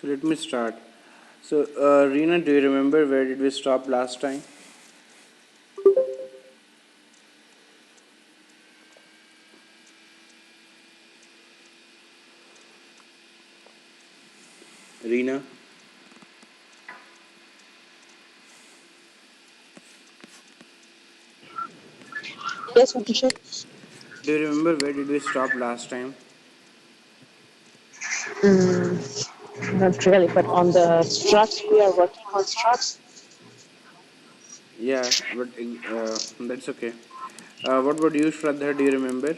Let me start. So, Reena, do you remember where did we stop last time? Reena, Yes, Abhishek. do you remember where did we stop last time? Not really, but on the struts, we are working on struts. Yeah, but that's okay. What about you, Shraddha? Do you remember?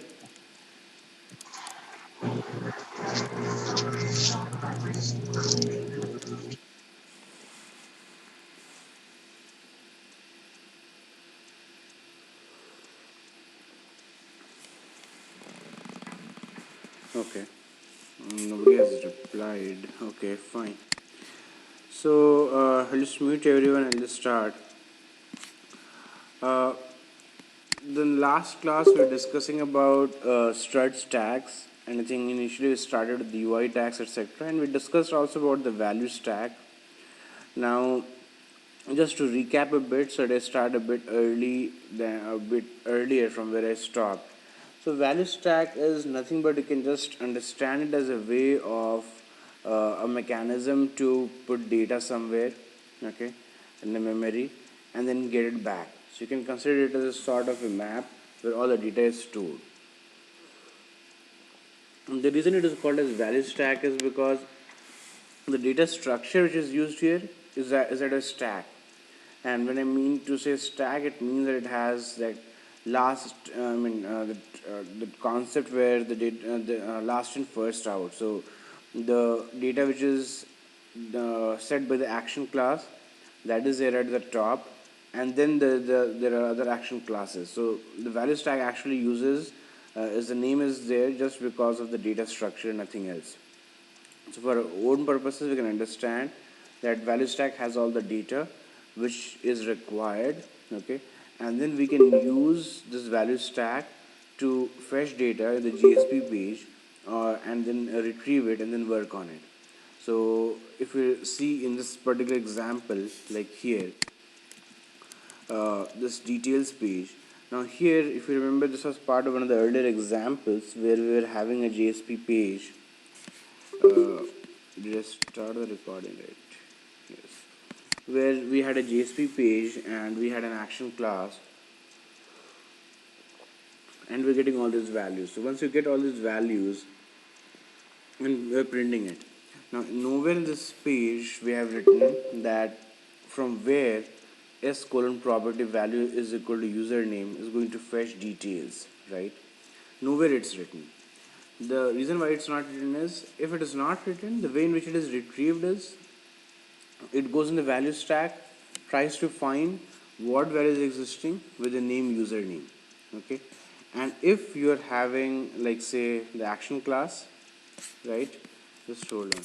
Okay. Nobody has replied. Okay, fine. So, I'll just mute everyone and just start. Uh, the last class we were discussing about struts tags, and I think initially we started with the UI tags, etc. And we discussed also about the value stack. Now, just to recap a bit, so I start a bit early, than a bit earlier from where I stopped. So value stack is nothing but you can just understand it as a way of a mechanism to put data somewhere, okay, in the memory, and then get it back. So you can consider it as a sort of a map where all the data is stored. And the reason it is called as value stack is because the data structure which is used here is at a stack. And when I mean to say stack, it means that it has that last, the concept where the data, last in first out. So the data which is set by the action class, that is there at the top, and then there are other action classes. So the value stack actually uses, as the name is there just because of the data structure, nothing else. So for our own purposes, we can understand that value stack has all the data which is required, okay, and then we can use this value stack to fetch data in the GSP page, and then retrieve it and then work on it. So if we see in this particular example, like here, this details page. Now here, if you remember, this was part of one of the earlier examples where we were having a JSP page. Just start the recording, right? Yes. Where we had a JSP page and we had an action class, and we're getting all these values. So once you get all these values, and we're printing it. Now, nowhere in this page we have written that from where s colon property value is equal to username is going to fetch details, right? Nowhere it's written. The reason why it's not written is, if it is not written, the way in which it is retrieved is it goes in the value stack, tries to find what value is existing with the name username, okay. And if you are having, like, say, the action class, right, just hold on.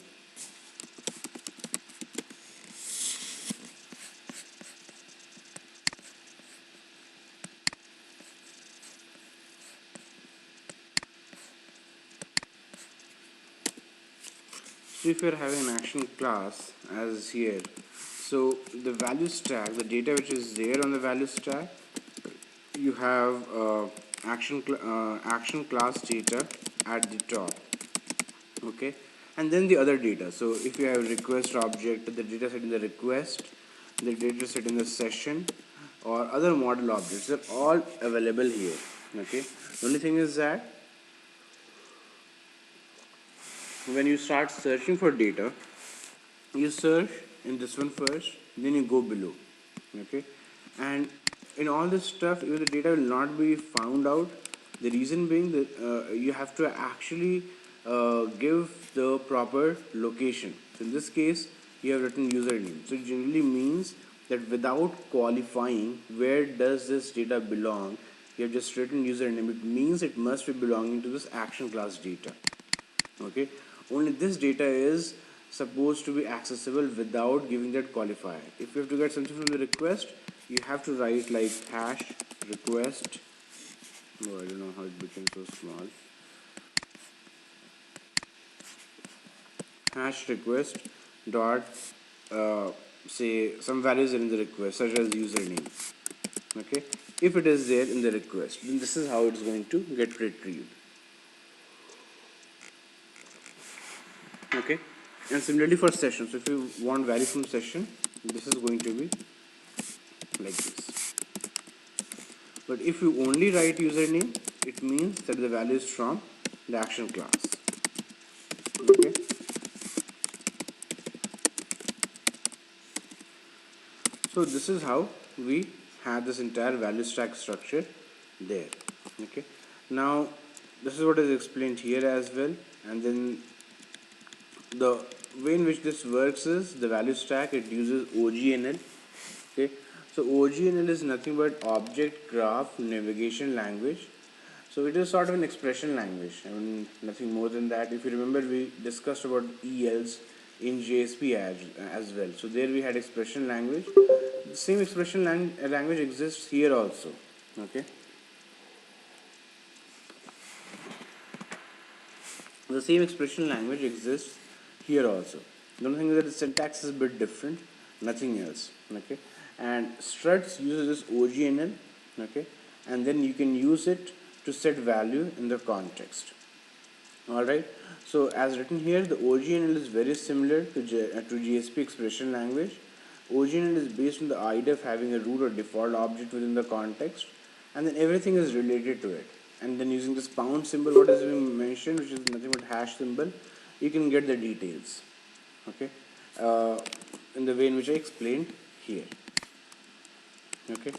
So if you're having an action class as here, so the value stack, the data which is there on the value stack, you have action class data at the top, okay, and then the other data. So if you have request object, the data set in the request, the data set in the session, or other model objects, they're all available here, okay. The only thing is that when you start searching for data, you search in this one first, then you go below, okay. And in all this stuff, even the data will not be found out. The reason being that you have to actually give the proper location. So in this case, you have written username, so it generally means that without qualifying where does this data belong, you have just written username. It means it must be belonging to this action class data, okay. Only this data is supposed to be accessible without giving that qualifier. If you have to get something from the request, you have to write like hash request. Oh, I don't know how it became so small. Hash request dot uh, say some values are in the request such as username. Okay, if it is there in the request, then this is how it's going to get retrieved. Okay, and similarly for session, so if you want value from session, this is going to be like this. But if you only write username, it means that the value is from the action class. Okay, so this is how we have this entire value stack structure there. Okay, now this is what is explained here as well, and then the way in which this works is the value stack, it uses OGNL. Okay, so OGNL is nothing but object graph navigation language. So it is sort of an expression language. I mean, nothing more than that. If you remember, we discussed about ELs in JSP as well. So there we had expression language. The same expression language exists here also. Okay, the same expression language exists here also. The only thing is that the syntax is a bit different, nothing else. Okay, and struts uses this OGNL. Okay, and then you can use it to set value in the context. Alright, so as written here, the OGNL is very similar to GSP expression language. OGNL is based on the idea of having a root or default object within the context, and then everything is related to it. And then using this pound symbol, what is being mentioned, which is nothing but hash symbol, you can get the details. Okay, uh, in the way in which I explained here. Okay,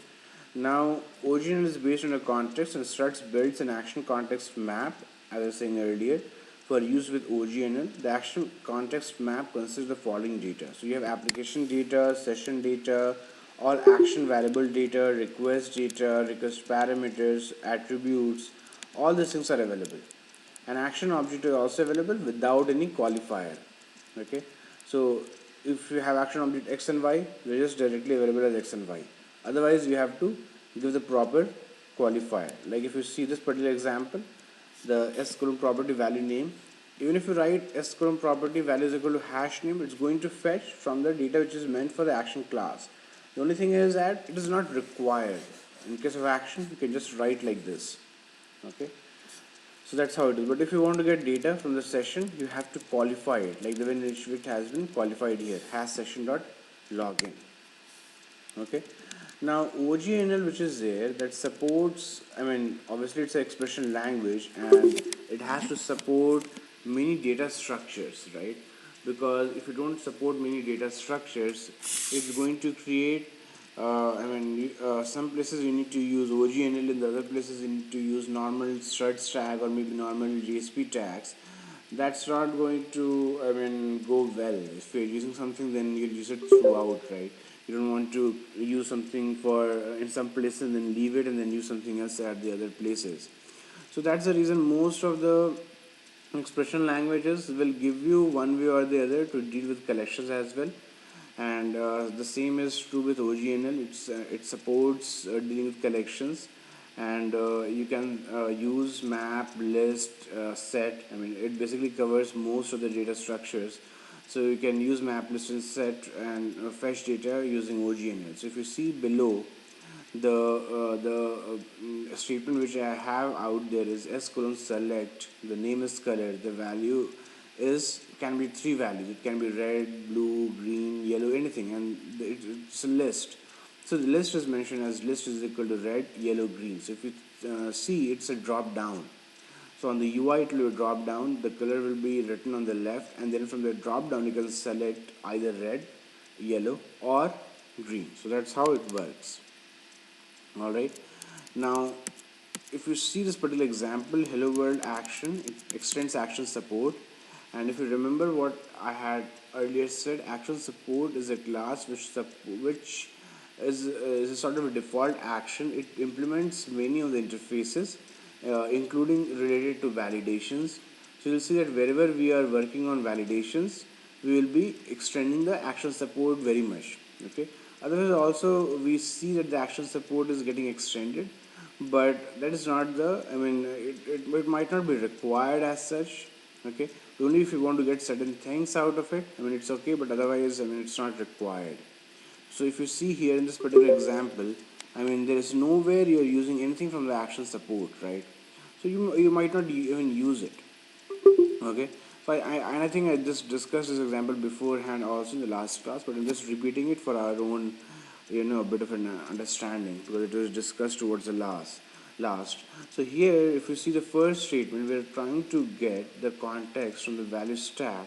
now OGNL is based on a context, and Struts builds an action context map, as I was saying earlier, for use with OGNL. The action context map consists of the following data. So you have application data, session data, all action variable data, request parameters, attributes, all these things are available. An action object is also available without any qualifier. Okay, so if you have action object x and y, they're just directly available as x and y. Otherwise, you have to give the proper qualifier. Like if you see this particular example, the s column property value name, even if you write s column property value is equal to hash name, it's going to fetch from the data which is meant for the action class. The only thing is that it is not required. In case of action, you can just write like this. Okay, so that's how it is. But if you want to get data from the session, you have to qualify it, like the way in which it has been qualified here, has session dot login. Okay, now OGNL, which is there, that supports, I mean, obviously it's an expression language, and it has to support many data structures, right? Because if you don't support many data structures, it's going to create, some places you need to use OGNL, in the other places you need to use normal struts tag or maybe normal JSP tags. That's not going to, I mean, go well. If you're using something, then you'll use it throughout, right? You don't want to use something for in some places and then leave it and then use something else at the other places. So that's the reason most of the expression languages will give you one way or the other to deal with collections as well. And the same is true with OGNL. It supports dealing with collections, and you can use map, list, set. I mean, it basically covers most of the data structures. So you can use map, list, and set and fetch data using OGNL. So if you see below, the statement which I have out there is s colon select. The name is color. The value is can be three values. It can be red, blue, green, yellow, anything, and it's a list. So the list is mentioned as list is equal to red, yellow, green. So if you see, it's a drop down. So on the UI, it will drop down. The color will be written on the left, and then from the drop down, you can select either red, yellow, or green. So that's how it works. All right. Now, if you see this particular example, hello world action, it extends action support. And if you remember what I had earlier said, action support is a class which is a sort of a default action. It implements many of the interfaces, including related to validations. So you'll see that wherever we are working on validations, we will be extending the action support very much. Okay. Otherwise, also we see that the action support is getting extended, but that is not the, I mean, it might not be required as such. Okay, Only if you want to get certain things out of it, I mean, it's okay, but otherwise, I mean, it's not required. So if you see here in this particular example, I mean, there is nowhere you're using anything from the action support, right? So you might not even use it. Okay, so I think I just discussed this example beforehand also in the last class, but I'm just repeating it for our own, a bit of an understanding, because it was discussed towards the last. So here, if you see the first statement, we're trying to get the context from the value stack,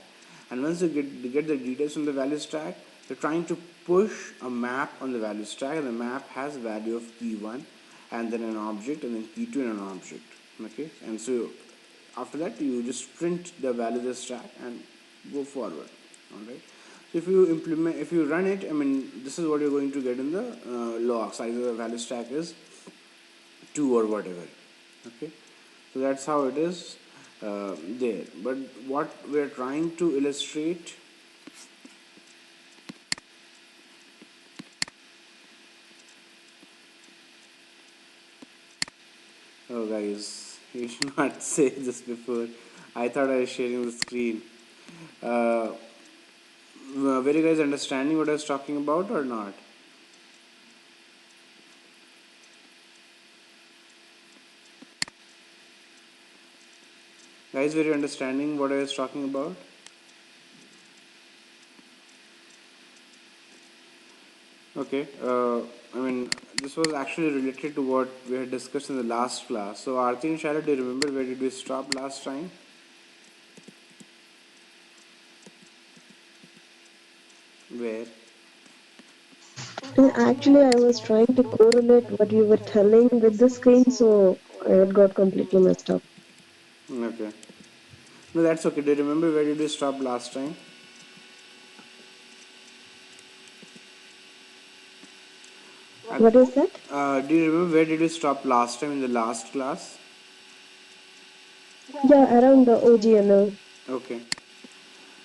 and once you get the details from the value stack, you're trying to push a map on the value stack, and the map has value of key 1, and then an object, and then key 2 and an object. Okay, and so after that you just print the value of the stack and go forward. All right, so if you run it, I mean, this is what you're going to get in the logs. Either the value stack is 2 or whatever. Okay, so that's how it is there. But what we're trying to illustrate, oh guys, you should not say this before. I thought I was sharing the screen. uh, were you guys understanding what I was talking about or not? Guys, were you understanding what I was talking about? Okay, I mean, this was actually related to what we had discussed in the last class. So, Aarti and Shaila, do you remember where did we stop last time? Where? Actually, I was trying to correlate what you were telling with the screen, so it got completely messed up. Okay. No, that's okay. Do you remember where did we stop last time? What is that? Do you remember where did we stop last time in the last class? Yeah, around the OGNL. Okay.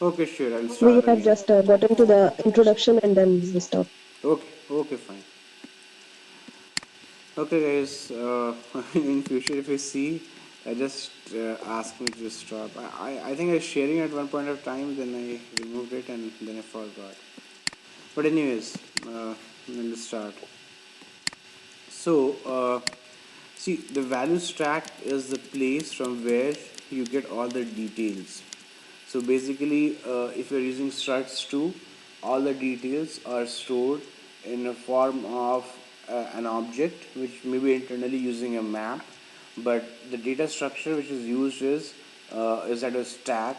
Okay, sure. I'll We start had again. just gotten to the introduction and then we stopped. Okay. Okay, fine. Okay, guys. In future, if you see, just ask me to stop. I think I was sharing at one point of time, then I removed it and then I forgot. But anyways, let's start. So, see, the value stack is the place from where you get all the details. So basically, if you're using Struts 2, all the details are stored in a form of an object, which may be internally using a map, but the data structure which is used is at a stack.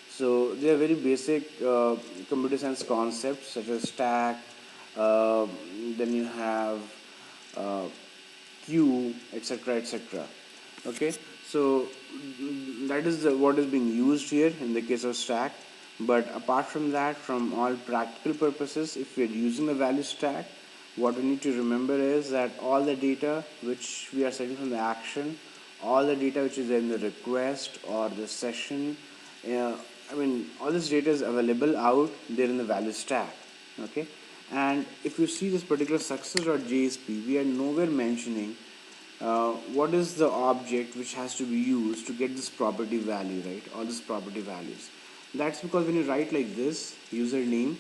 So they are very basic computer science concepts such as stack. Uh, then you have uh, queue, etc., etc. Okay, so that is what is being used here in the case of stack. But apart from that, from all practical purposes, if we are using the value stack, what we need to remember is that all the data which we are setting from the action, all the data which is in the request or the session, I mean, all this data is available out there in the value stack. Okay, and if you see this particular success.jsp, we are nowhere mentioning what is the object which has to be used to get this property value, right? All these property values. That's because when you write like this, username,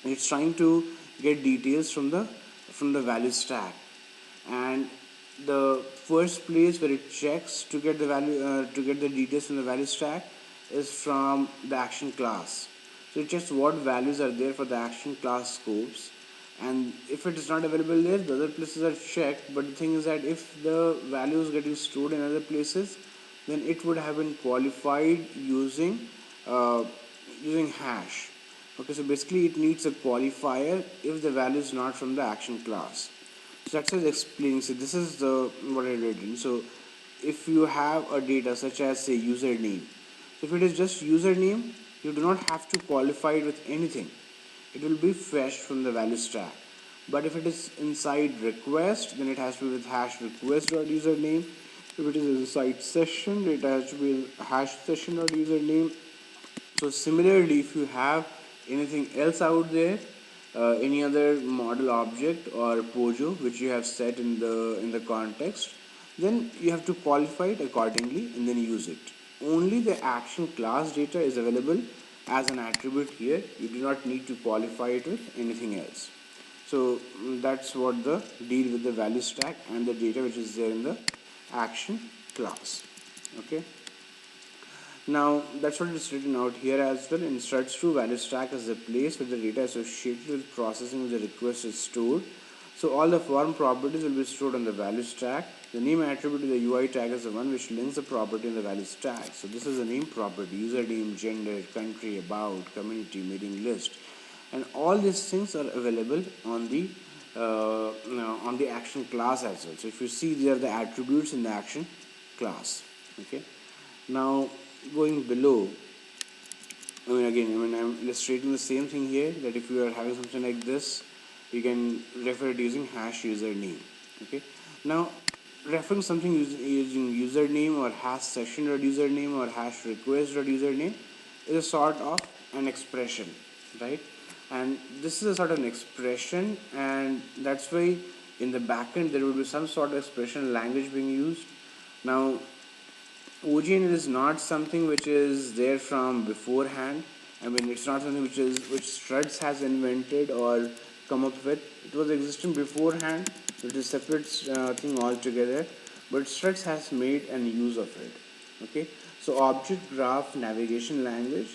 it's trying to get details from the value stack, and the first place where it checks to get the value to get the details from the value stack is from the action class. So it checks what values are there for the action class scopes, and if it is not available there, the other places are checked. But the thing is that if the values getting stored in other places, then it would have been qualified uh, using hash. Okay, so basically it needs a qualifier if the value is not from the action class. So that's just explaining. So this is the what I did. So if you have a data such as say username, so if it is just username, you do not have to qualify it with anything. It will be fetched from the value stack. But if it is inside request, then it has to be with hash request.username. If it is inside session, it has to be hash session.username. So similarly, if you have anything else out there, any other model object or pojo which you have set in the context, then you have to qualify it accordingly and then use it. only the action class data is available as an attribute here. You do not need to qualify it with anything else. So that's what the deal with the value stack and the data which is there in the action class. Okay. Now that's what is written out here as well. In struts true, value stack is the place where the data associated with processing of the request is stored. So all the form properties will be stored on the value stack. The name attribute to the UI tag is the one which links the property in the value stack. So this is the name property: username, gender, country, about, community, mailing list, and all these things are available on the action class as well. So if you see, they are the attributes in the action class. Okay. Now going below, I'm illustrating the same thing here, that if you are having something like this, you can refer it using hash username. Okay. Now, referring something using username or hash session dot username or hash request dot username is a sort of an expression, right? And this is a sort of an expression, and that's why in the backend there will be some sort of expression language being used. Now, OGN is not something which is there from beforehand. I mean, it's not something which Struts has invented or come up with. It was existing beforehand. It is a separate thing altogether, but Struts has made an use of it. Okay, so object graph navigation language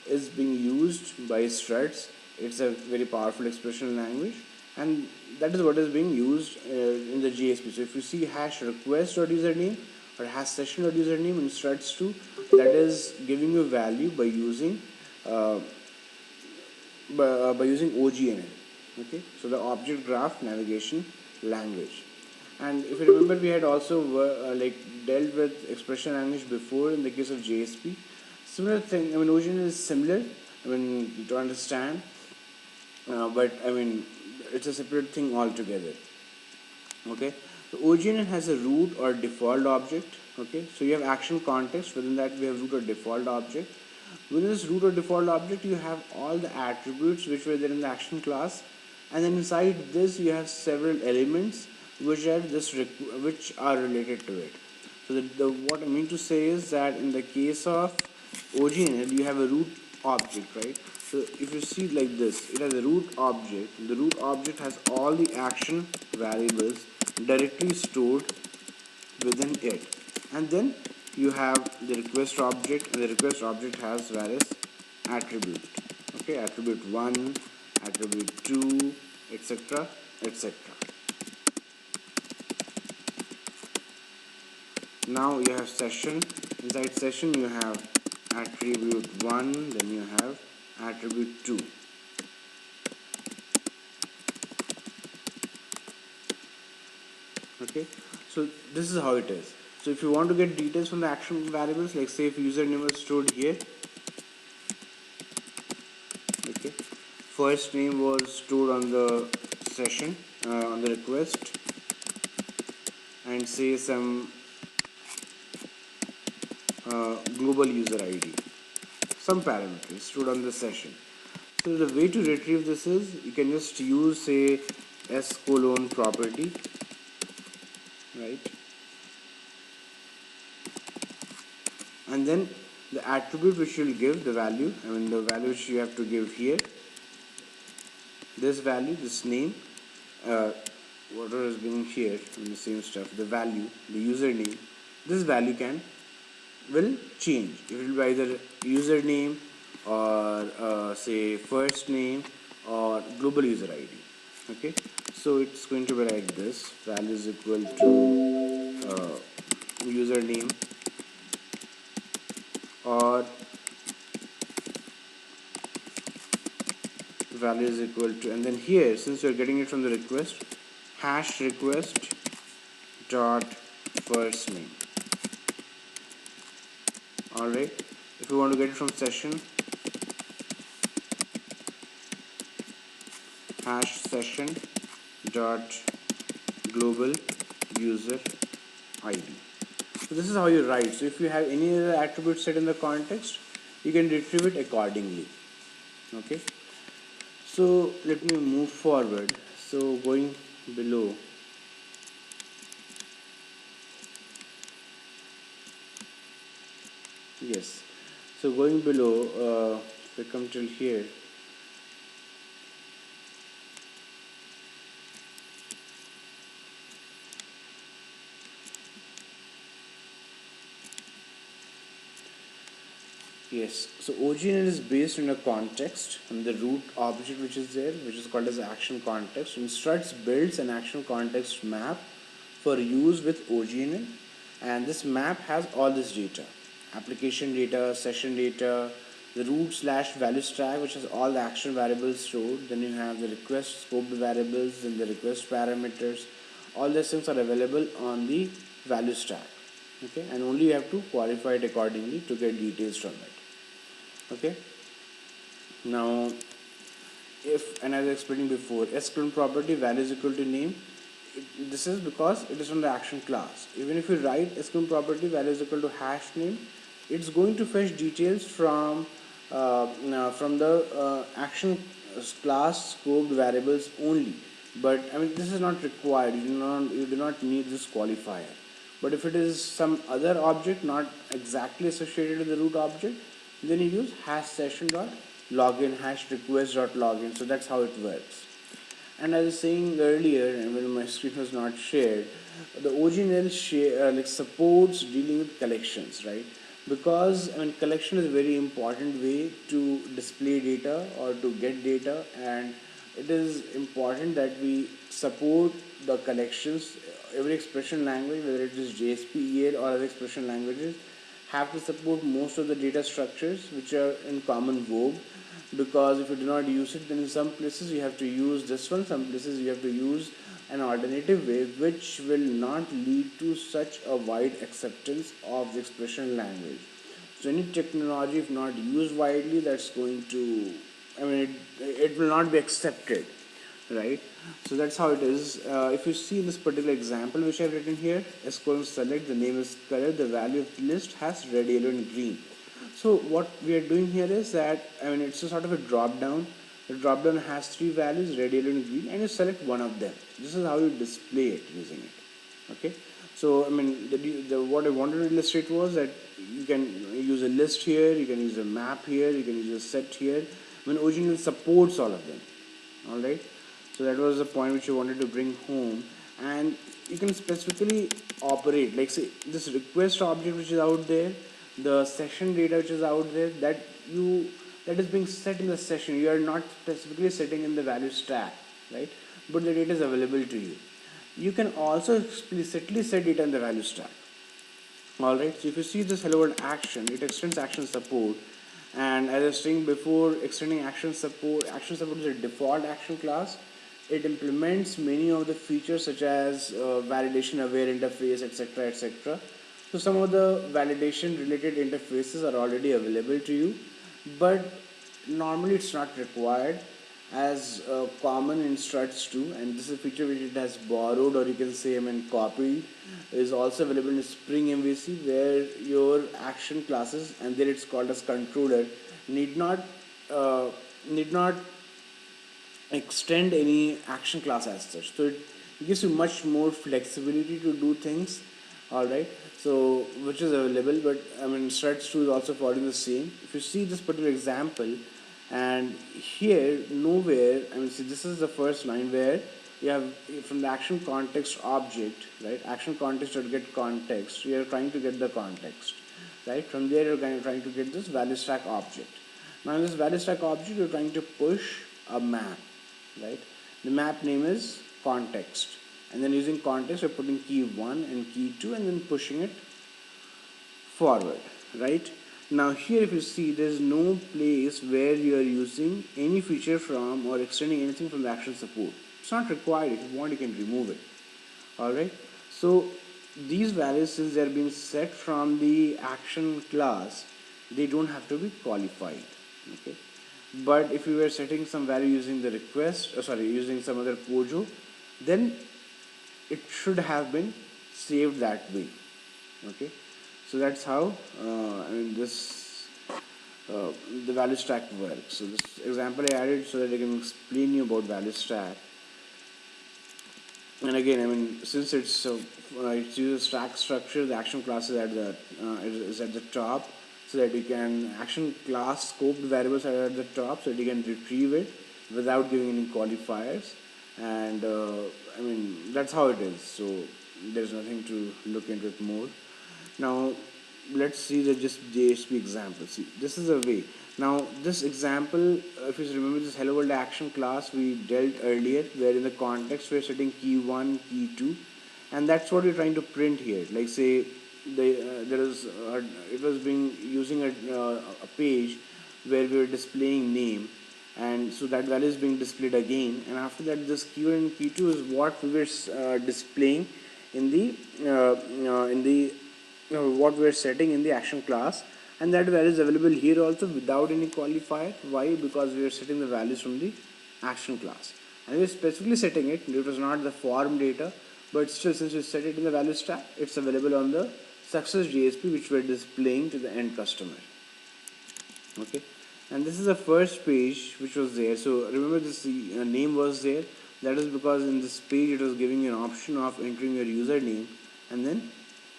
is being used by Struts. It's a very powerful expression language, and that is what is being used in the JSP. So if you see hash request or username or hash session or username in struts 2, that is giving you value by using uh, by using OGNL. Okay, so the object graph navigation language. And if you remember, we had also dealt with expression language before in the case of JSP. Similar thing. I mean, OGNL is similar. I mean, to understand, but I mean, it's a separate thing altogether. Okay, so OGNN has a root or default object. Okay, so you have action context. Within that, we have root or default object. Within this root or default object, you have all the attributes which were there in the action class, and then inside this, you have several elements which are related to it. So what I mean to say is that in the case of OGNL, you have a root object, right? So if you see like this, it has a root object. The root object has all the action variables directly stored within it. And then you have the request object, and the request object has various attributes. Okay, attribute 1, attribute 2, etc. etc. Now you have session. Inside session you have attribute 1, then you have attribute 2. Okay, so this is how it is. So if you want to get details from the action variables, like say if username was stored here, okay, first name was stored on the session, on the request, and say some global user ID, some parameters stored on the session. So the way to retrieve this is, you can just use say s colon property, right? And then the attribute which you will give the value, I mean the value which you have to give here, this value, this name, whatever is being here in the same stuff, the value, the username, this value will change. It will be either username or say first name or global user ID. Okay, so it's going to be like this: value is equal to username, or value is equal to, and then here, since you're getting it from the request, hash request dot first name. Alright, if you want to get it from session, hash session dot global user ID. So this is how you write. So if you have any other attribute set in the context, you can retrieve it accordingly. Okay, so let me move forward. So going below, Yes. So going below, we come till here. Yes. So OGN is based on a context and the root object which is there, which is called as action context. And Struts builds an action context map for use with OGN, and this map has all this data: application data, session data, the root slash value stack, which has all the action variables stored. Then you have the request scope variables and the request parameters. All these things are available on the value stack. Okay, and only you have to qualify it accordingly to get details from it. Okay, now if, and as I explained before, SQL property value is equal to name, this is because it is from the action class. Even if you write SQL property value is equal to hash name, it's going to fetch details from the action class scoped variables only. But I mean, this is not required. You do not need this qualifier. But if it is some other object not exactly associated with the root object, then you use hash session dot login hash request dot login. So that's how it works. And as I was saying earlier, and when my screen was not shared, the OGNL like supports dealing with collections, right? Because I mean, collection is a very important way to display data or to get data, and it is important that we support the collections. Every expression language, whether it is JSP, EL, or other expression languages, have to support most of the data structures which are in common vogue, because if you do not use it, then in some places you have to use this one, some places you have to use an alternative way, which will not lead to such a wide acceptance of the expression language. So any technology, if not used widely, that's going to, I mean, it will not be accepted, right? So that's how it is. If you see this particular example which I've written here, s colon select, the name is color, the value of the list has red, yellow, and green. So what we are doing here is that, I mean, it's a sort of a drop down. The drop down has three values, red, yellow, and green, and you select one of them. This is how you display it using it. Okay. So I mean, what I wanted to illustrate was that you can use a list here, you can use a map here, you can use a set here. I mean, original supports all of them. All right. So that was the point which you wanted to bring home, and you can specifically operate, like say this request object which is out there, the session data which is out there, that is being set in the session. You are not specifically setting in the value stack, right? But the data is available to you. You can also explicitly set data in the value stack. Alright, so if you see this hello world action, it extends action support. And as I was saying before, extending action support is a default action class. It implements many of the features such as validation aware interface, etc. etc. So some of the validation related interfaces are already available to you, but normally it's not required, as common in struts too, and this is a feature which it has borrowed, or you can say I mean copied, is also available in Spring MVC, where your action classes, and there it's called as controller, need not uh, need not extend any action class as such. So it gives you much more flexibility to do things. All right. So which is available, but I mean Struts 2 is also following the same. If you see this particular example, and here nowhere, I mean, see, this is the first line where you have from the action context object, right? Action context or get context. You are trying to get the context, right? From there you're trying to get this value stack object. Now in this value stack object, you're trying to push a map, right? The map name is context, and then using context, you're putting key 1 and key 2, and then pushing it forward, right? Now here if you see, there's no place where you are using any feature from or extending anything from the action support. It's not required. If you want, you can remove it. All right. So these values, since they are being set from the action class, they don't have to be qualified. Okay. But if you were setting some value using the request, using some other pojo, then it should have been saved that way. Okay. So that's how I mean this the value stack works. So this example I added so that I can explain you about value stack. And again, I mean, since it's uses stack structure, the action class is at the top. so that you can action class scope the variables are at the top, so that you can retrieve it without giving any qualifiers. And that's how it is. So there's nothing to look into it more. Now let's see the just JSP example. See, this is a way. Now this example, if you remember this hello world action class we dealt earlier, where in the context we're setting key 1, key 2, and that's what we're trying to print here. Like say there is it was being using a page where we were displaying name, and so that value is being displayed again, and after that this key1 and key2 is what we were displaying in the what we are setting in the action class, and that value is available here also without any qualifier. Why? Because we are setting the values from the action class, and we are specifically setting it. It was not the form data, but still since we set it in the value stack, it's available on the success JSP which we are displaying to the end customer. Okay, and this is the first page which was there. So remember this name was there. That is because in this page it was giving you an option of entering your username and then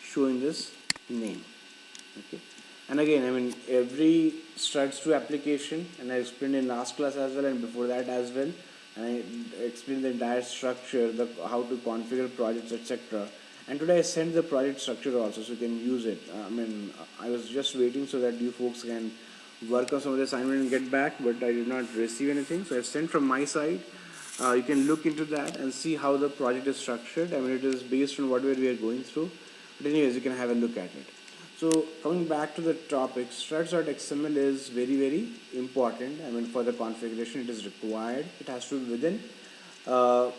showing this name. Okay, and again every Struts 2 application, and I explained in last class as well and before that as well, and I explained the entire structure, the how to configure projects, etc. And today I sent the project structure also, so you can use it. I was just waiting so that you folks can work on some of the assignment and get back, but I did not receive anything, so I sent from my side. You can look into that and see how the project is structured. It is based on whatever we are going through, but anyways, you can have a look at it. So coming back to the topic, struts.xml is very very important. For the configuration it is required. It has to be within uh,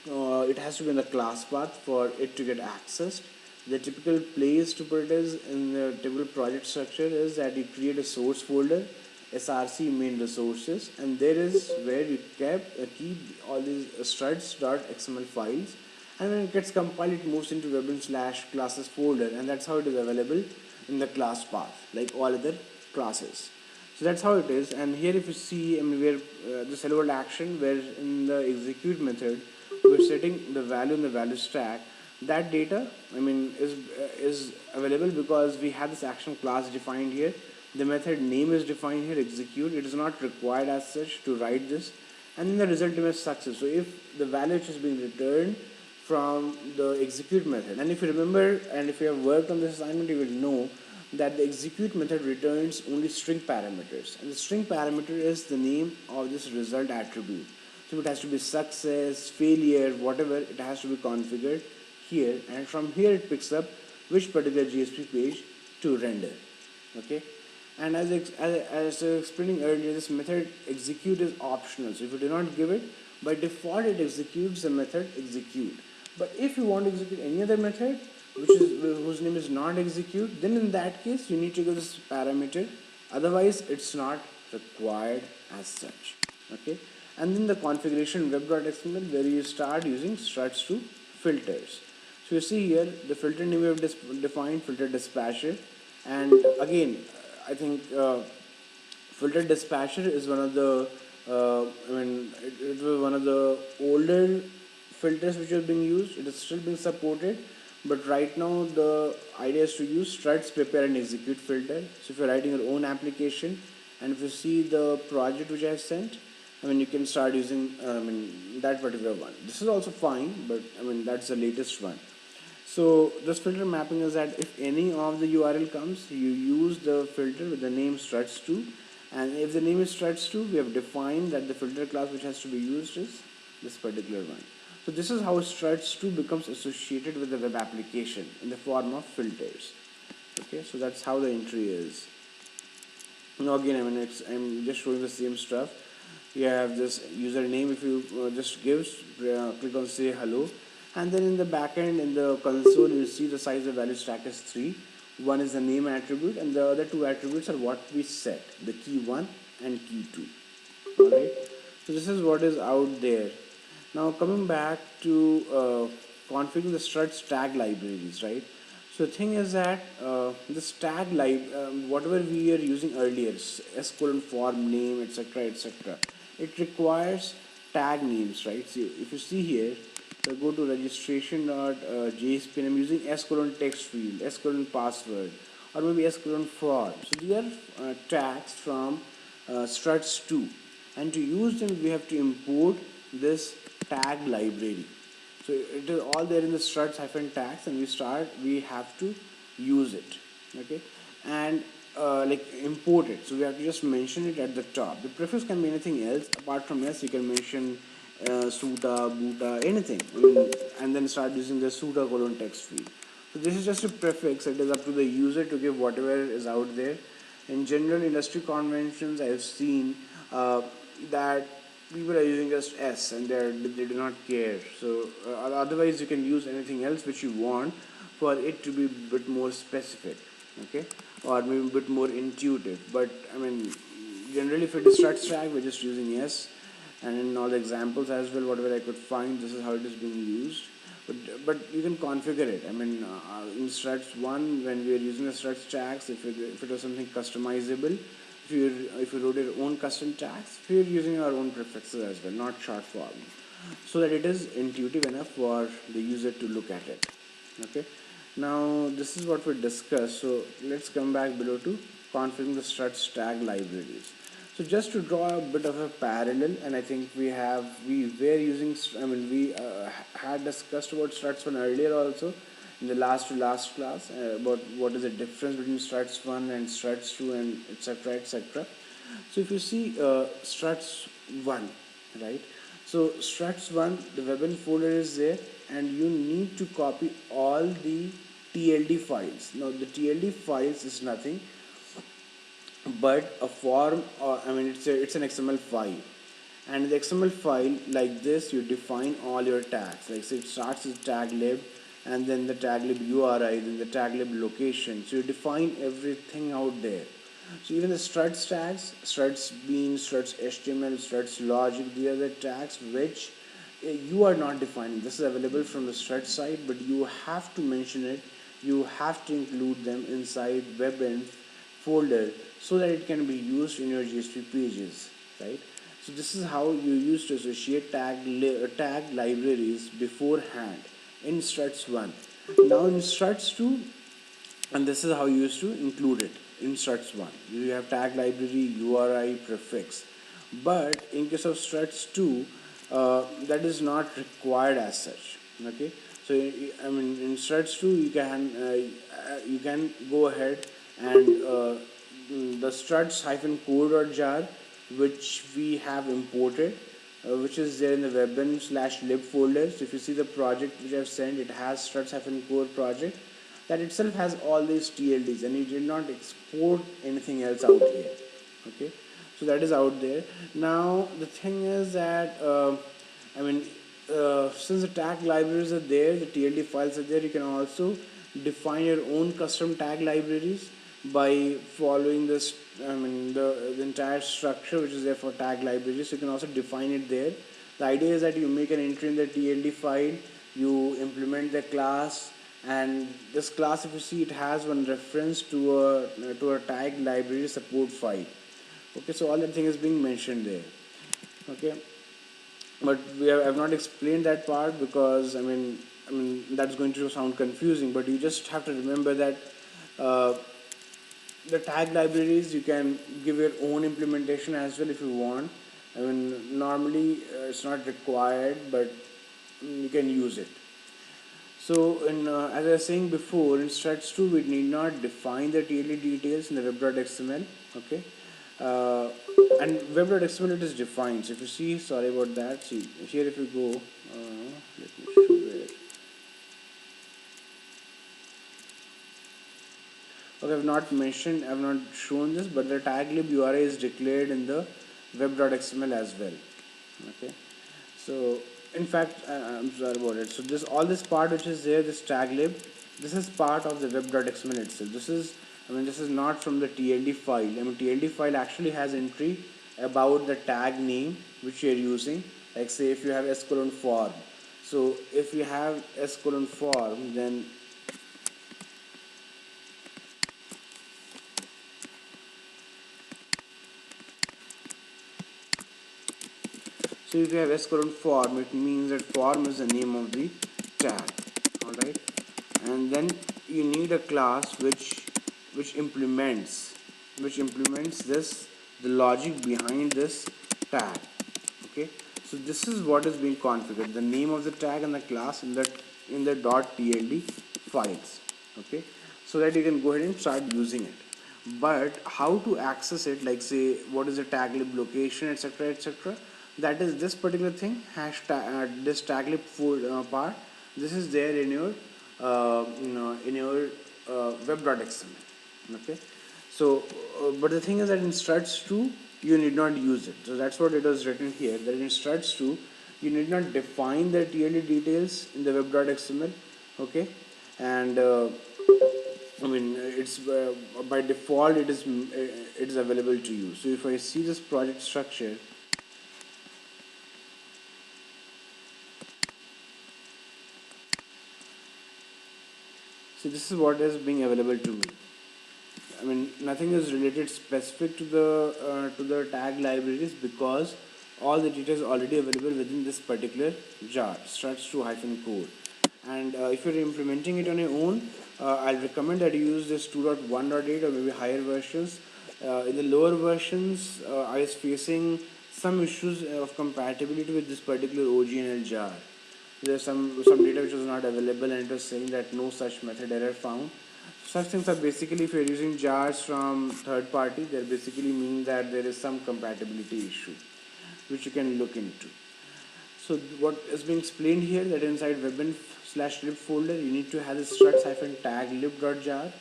it has to be in the class path for it to get accessed. The typical place to put it is in the typical project structure is that you create a source folder, src main resources, and there is where you keep all these struts.xml files, and when it gets compiled it moves into webin/classes folder, and that's how it is available in the class path like all other classes. So that's how it is. And here if you see where this hello world action, where in the execute method we're setting the value in the value stack, that data is available because we have this action class defined here. The method name is defined here, execute. It is not required as such to write this, and then the result is success. So if the value which is being returned from the execute method, and if you remember and if you have worked on this assignment, you will know that the execute method returns only string parameters, and the string parameter is the name of this result attribute. So it has to be success, failure, whatever, it has to be configured here, and from here it picks up which particular GSP page to render. Okay, and as I was explaining earlier, this method execute is optional. So if you do not give it, by default it executes the method execute. But if you want to execute any other method whose name is not execute, then in that case you need to give this parameter. Otherwise, it's not required as such. Okay, and then the configuration web.xml, where you start using struts to filters. So you see here the filter name we have defined filter dispatcher, and again I think filter dispatcher is one of the it was one of the older filters which are being used. It is still being supported, but right now the idea is to use struts prepare and execute filter. So if you're writing your own application, and if you see the project which I have sent, you can start using that particular one. This is also fine, but that's the latest one. So this filter mapping is that if any of the URL comes, you use the filter with the name struts2, and if the name is struts2, we have defined that the filter class which has to be used is this particular one. So this is how struts2 becomes associated with the web application in the form of filters. Okay, so that's how the entry is. Now again, I'm just showing the same stuff. You have this username. If you just click on say hello, and then in the backend in the console you see the size of value stack is 3. One is the name attribute, and the other two attributes are what we set, the key 1 and key 2. Alright, so this is what is out there. Now coming back to configuring the struts tag libraries, right? So the thing is that this tag whatever we are using earlier, s colon form name, etc., etc., it requires tag names, right? So if you see here, so go to registration.jsp, and I'm using s colon text field, s colon password, or maybe s colon form. So these are tags from struts 2, and to use them we have to import this tag library. So it is all there in the struts hyphen tags, and we have to use it. Okay, and like import it. So we have to just mention it at the top. The prefix can be anything else apart from s. You can mention suta, buta, anything. I mean, and then start using the suta colon text field. So this is just a prefix. It is up to the user to give whatever is out there. In general industry conventions, I have seen that people are using just S, and they do not care. So otherwise, you can use anything else which you want for it to be a bit more specific, okay, or maybe a bit more intuitive. But I mean, generally for distract track, we're just using S, and in all the examples as well, whatever I could find, this is how it is being used. But you can configure it. I mean, in Struts 1, when we are using the Struts tags, if it was something customizable, if you wrote your own custom tags, we are using our own prefixes as well, not short form, so that it is intuitive enough for the user to look at it. Okay. Now this is what we discussed. So let's come back below to configuring the struts tag libraries. So just to draw a bit of a parallel, and I think we were using, I mean, we had discussed about struts one earlier also in the last to last class about what is the difference between struts 1 and struts 2 and etc etc. So if you see struts 1, right, so struts 1, the webin folder is there, and you need to copy all the tld files. Now the tld files is nothing but a form, or I mean it's an XML file, and in the XML file like this you define all your tags. Like, so it starts with tag lib, and then the tag lib URI, then the tag lib location. So you define everything out there. So even the struts tags, struts bean, struts HTML, struts logic, these are the tags which you are not defining. This is available from the strut side, but you have to mention it. You have to include them inside webin folder so that it can be used in your GSP pages, right? So this is how you used to associate tag libraries beforehand in struts 1. Now in struts 2, and this is how you used to include it in struts 1. You have tag library, URI, prefix. But in case of struts 2, that is not required as such. Okay, so I mean in struts 2 you can go ahead and the struts hyphen core.jar, which we have imported, which is there in the webin slash lib folder. So if you see the project which I've sent, it has struts hyphen core project, that itself has all these TLDs, and you did not export anything else out here. Okay, so that is out there. Now the thing is that I mean, since the tag libraries are there, the TLD files are there, you can also define your own custom tag libraries by following this, I mean, the entire structure which is there for tag libraries. You can also define it there. The idea is that you make an entry in the TLD file, you implement the class, and this class, if you see, it has one reference to a tag library support file. Okay, so all that thing is being mentioned there. Okay, but I have not explained that part because I mean that's going to sound confusing. But you just have to remember that uh, the tag libraries, you can give your own implementation as well if you want. I mean, normally it's not required, but you can use it. So, as I was saying before, in Struts 2, we need not define the TLE details in the web.xml. Okay, uh, and web.xml it is defined. So, if you see, sorry about that. See here, if you go, let me show where. Okay, I have not shown this, but the tag lib URI is declared in the web.xml as well. Okay, so in fact, I'm sorry about it. So this all this part which is there, this tag lib, this is part of the web.xml itself. This is not from the TLD file. I mean, TLD file actually has entry about the tag name which you're using. Like say if you have s colon form. So if you have s colon form, then so if you have s colon form, it means that form is the name of the tag. Alright, and then you need a class which which implements this, the logic behind this tag. Okay, so this is what is being configured, the name of the tag and the class in the .tld files. Okay, so that you can go ahead and start using it. But how to access it, like say what is the tag lib location, etc., etc., that is this particular thing, hashtag this tag lib part, this is there in your web.xml. Okay, so but the thing is that in struts 2 you need not use it. So that's what it was written here, that in struts 2 you need not define the tld details in the web.xml. Okay, and I mean, it's by default it is available to you. So if I see this project structure, so this is what is being available to me. I mean, nothing is related specific to the tag libraries, because all the data is already available within this particular jar, struts to hyphen core. And if you're implementing it on your own, I'll recommend that you use this 2.1.8 or maybe higher versions. In the lower versions, I was facing some issues of compatibility with this particular OGNL jar. There's some data which was not available, and it was saying that no such method error found. Such things are basically, if you're using jars from third party, they basically mean that there is some compatibility issue which you can look into. So what is being explained here, that inside webinf/lib folder you need to have the struts-tag lib.jar.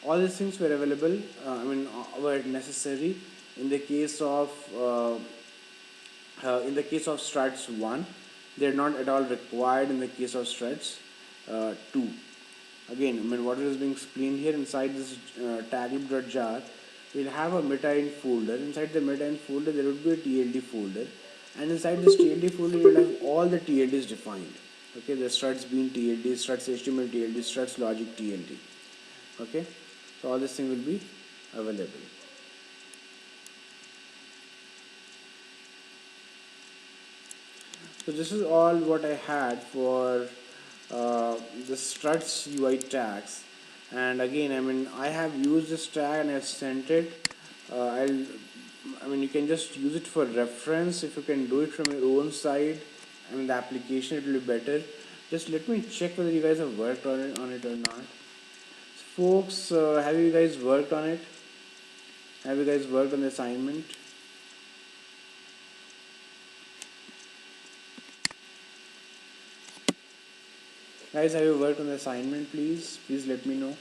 All these things were available, were necessary in the case of struts 1. They are not at all required in the case of struts 2. Again, I mean, what is being explained here, inside this taglib.jar, we'll have a meta-int folder. Inside the meta-int folder, there would be a TLD folder, and inside this TLD folder, you'll have all the TLDs defined. Okay, the struts being TLD, struts HTML TLD, struts logic TLD. Okay, so all this thing will be available. So this is all what I had for the struts UI tags. And again, I mean, I have used this tag and I've sent it. You can just use it for reference. If you can do it from your own side, I mean, the application, it will be better. Just let me check whether you guys have worked on it or not. Folks, have you guys worked on it? Have you guys worked on the assignment? Guys, have you worked on the assignment, please? Please let me know.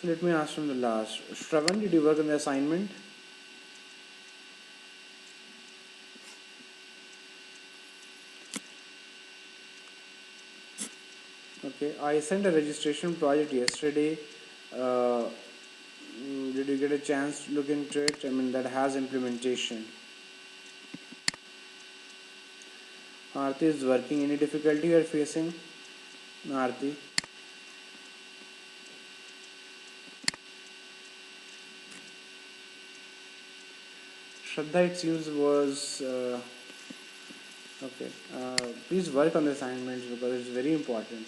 So let me ask from the last. Shravan, did you work on the assignment? Okay, I sent a registration project yesterday. Did you get a chance to look into it? I mean, that has implementation. Aarti is working. Any difficulty you are facing? Aarti? Shraddha, it seems, was okay. Please work on the assignments, because it's very important.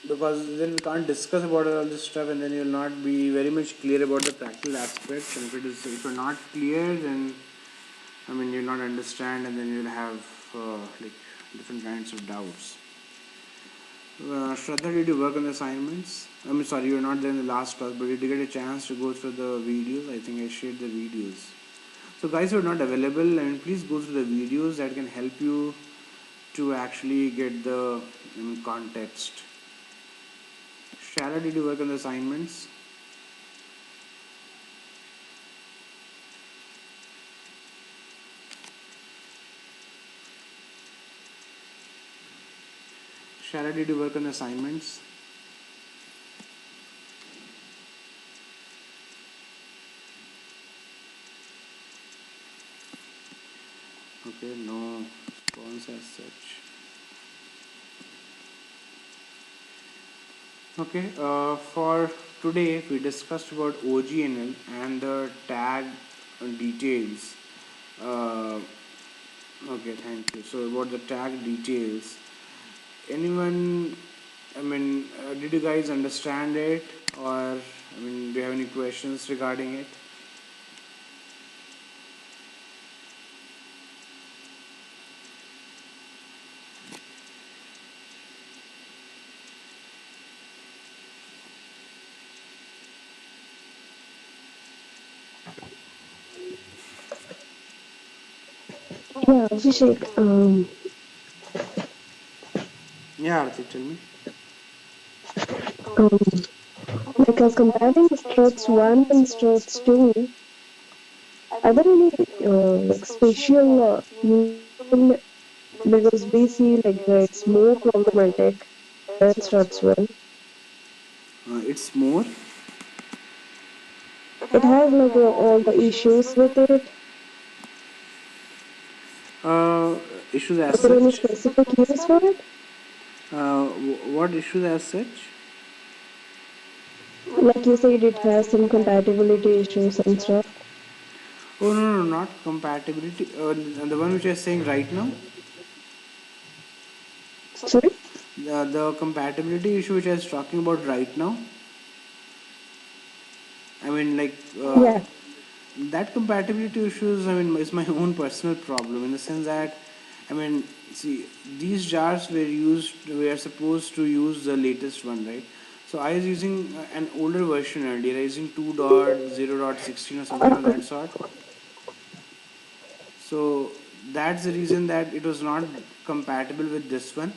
Because then we can't discuss about all this stuff, and then you'll not be very much clear about the practical aspects. And if you're not clear, then I mean, you'll not understand, and then you'll have like different kinds of doubts. Shraddha, did you work on the assignments? I mean, sorry, you were not there in the last class, but did you get a chance to go through the videos? I think I shared the videos. So guys who are not available, I mean, please go through the videos that can help you to actually get the context. Shara, did you work on the assignments? Shara, did you work on the assignments? Okay, no response as such. Okay, for today we discussed about OGNL and the tag details. Okay, thank you. So about the tag details, anyone? I mean, did you guys understand it, or I mean, do you have any questions regarding it? Yeah, Abhishek. Yeah, Arti, tell me. Um, Comparing Struts 1 and Struts 2, are there any like special useful, because we see like it's more problematic than Struts 1. It's more. It has like all the issues with it. Uh, Issues as Are there any such. specific use for it? What issues as such? Like you said, it has some compatibility issues and stuff. Oh no, no, not compatibility. The one which I am saying right now. Sorry? The compatibility issue which I was talking about right now. I mean, like Yeah. that compatibility issues. I mean, is my own personal problem in the sense that, I mean, see, these jars were used. We are supposed to use the latest one, right? So I was using an older version earlier. I was using 2.0.16 or something of Uh, that sort. So that's the reason that it was not compatible with this one.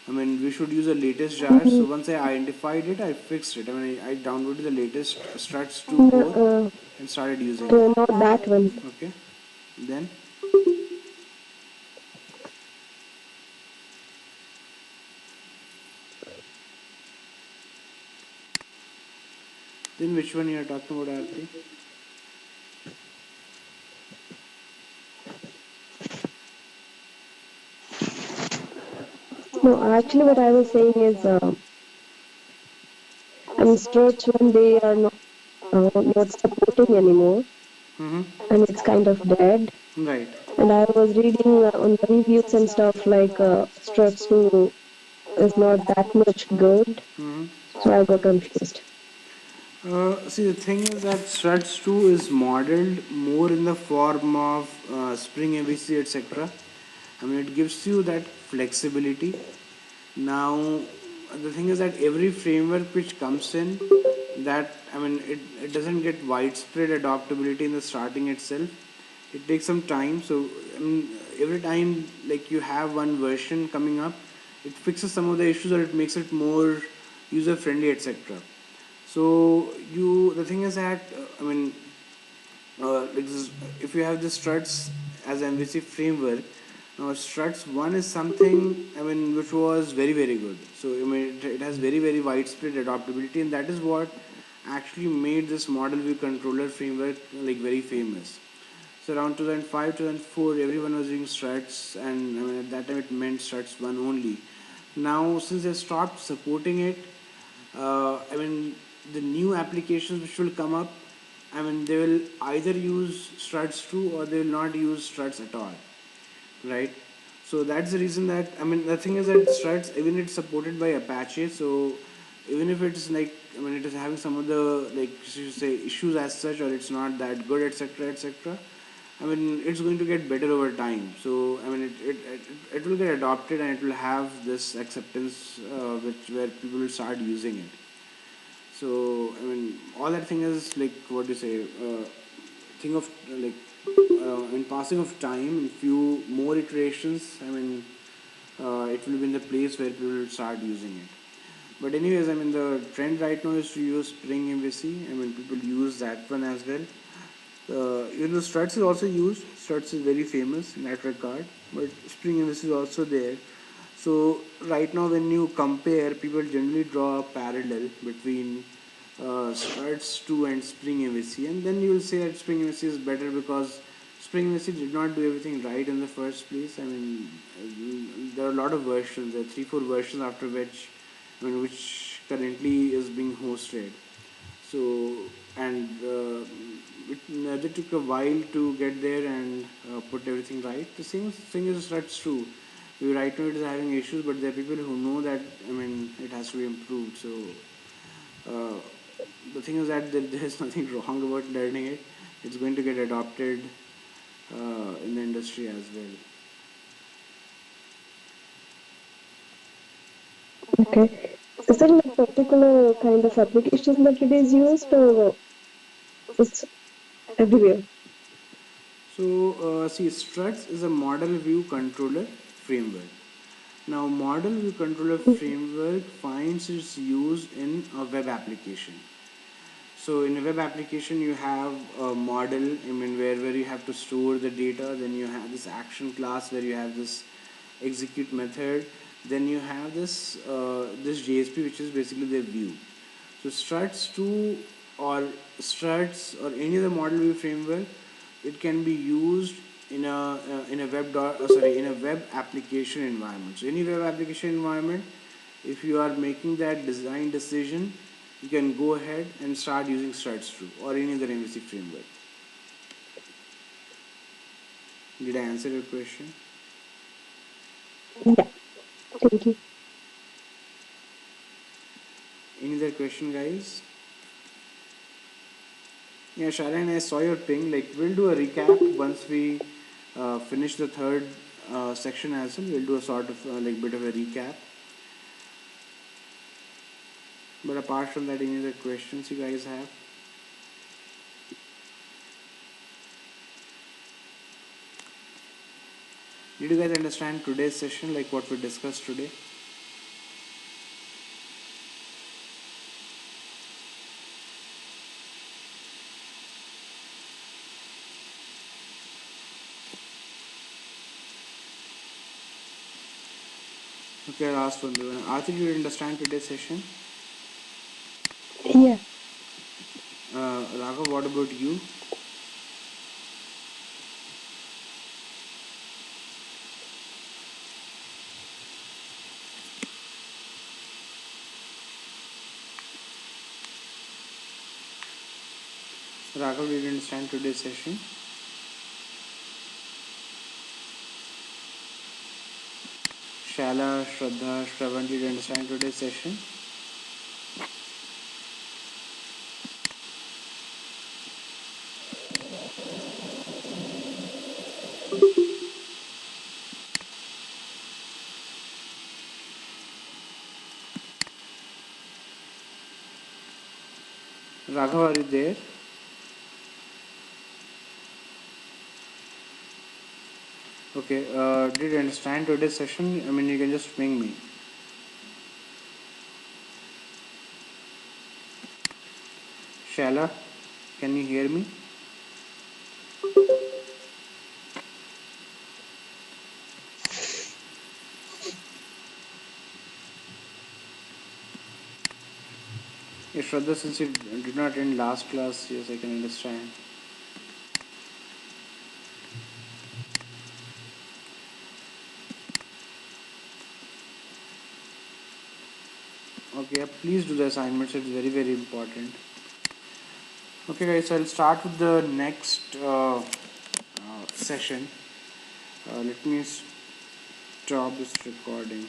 I mean, we should use the latest jar. So mm, once I identified it, I fixed it. I mean, I downloaded the latest Struts 2 no, core and started using it. not that one. Okay, then which one you are talking about, Arti? No, actually, what I was saying is, Struts 1, they are not supporting anymore, Mm-hmm. and it's kind of dead. Right. And I was reading on the reviews and stuff like Struts 2 is not that much good, Mm-hmm. so I got confused. See, the thing is that Struts 2 is modeled more in the form of Spring MVC, etc. I mean, it gives you that flexibility. Now, the thing is that every framework which comes in, that I mean, it doesn't get widespread adoptability in the starting itself. It takes some time. So, I mean, every time like you have one version coming up, it fixes some of the issues or it makes it more user friendly, etc. So the thing is that I mean, like this, if you have the struts as MVC framework, now struts one is something I mean which was very good. So I mean it has very widespread adaptability, and that is what actually made this model view controller framework like very famous. So around 2005, 2004, everyone was using struts, and I mean at that time it meant struts one only. Now since they stopped supporting it, I mean, the new applications which will come up, I mean, they will either use Struts 2 or they will not use Struts at all, right? So that's the reason that, I mean, the thing is that Struts, even it's supported by Apache, so even if it's like, I mean, it is having some of the, like, you say, issues as such, or it's not that good, etc., etc. I mean, it's going to get better over time. So, I mean, it will get adopted and it will have this acceptance which where people will start using it. So I mean, all that thing is like what do you say? Thing of like in passing of time, in few more iterations. I mean, it will be in the place where people will start using it. But anyways, I mean, the trend right now is to use Spring MVC. I mean, people use that one as well. Even though Struts is also used, Struts is very famous in that regard. But Spring MVC is also there. So right now, when you compare, people generally draw a parallel between Struts 2 and Spring MVC, and then you will say that Spring MVC is better because Spring MVC did not do everything right in the first place. I mean, there are a lot of versions. There are 3, 4 versions after which, I mean, which currently is being hosted. So, and it took a while to get there and put everything right. The same thing is that's true. We right now it is having issues, but there are people who know that, I mean, it has to be improved. So uh, the thing is that there is nothing wrong about learning it. It's going to get adopted in the industry as well. Okay. Is there like particular kind of applications that it is used, or it's everywhere? So, see, Struts is a model view controller framework. Now, model view controller framework finds its use in a web application. So, in a web application, you have a model, I mean, where you have to store the data, then you have this action class where you have this execute method, then you have this JSP, which is basically the view. So struts 2 or struts or any other model view framework, it can be used in a in a web application environment. So any web application environment, if you are making that design decision, you can go ahead and start using struts 2 or any other MVC framework. Did I answer your question? Yeah. Thank you. Any other question, guys? Yeah, Sharon, I saw your ping. Like, we'll do a recap once we finish the third section as well. We'll do a sort of like bit of a recap. But apart from that, any other questions you guys have? Did you guys understand today's session, like what we discussed today? Okay, I'll ask one by one. Arthur, did you understand today's session? Yeah. Raghav, what about you? Raghav, did you understand today's session? Shala, Shraddha, Shravan, did you understand today's session? Raghav, are you there? Okay, did you understand today's session? I mean, you can just ping me. Shala, can you hear me? Yes, Shraddha, since you did not attend last class, yes, I can understand. Okay, please do the assignments. It's very, very important. Okay, guys, so I'll start with the next session. Let me stop this recording.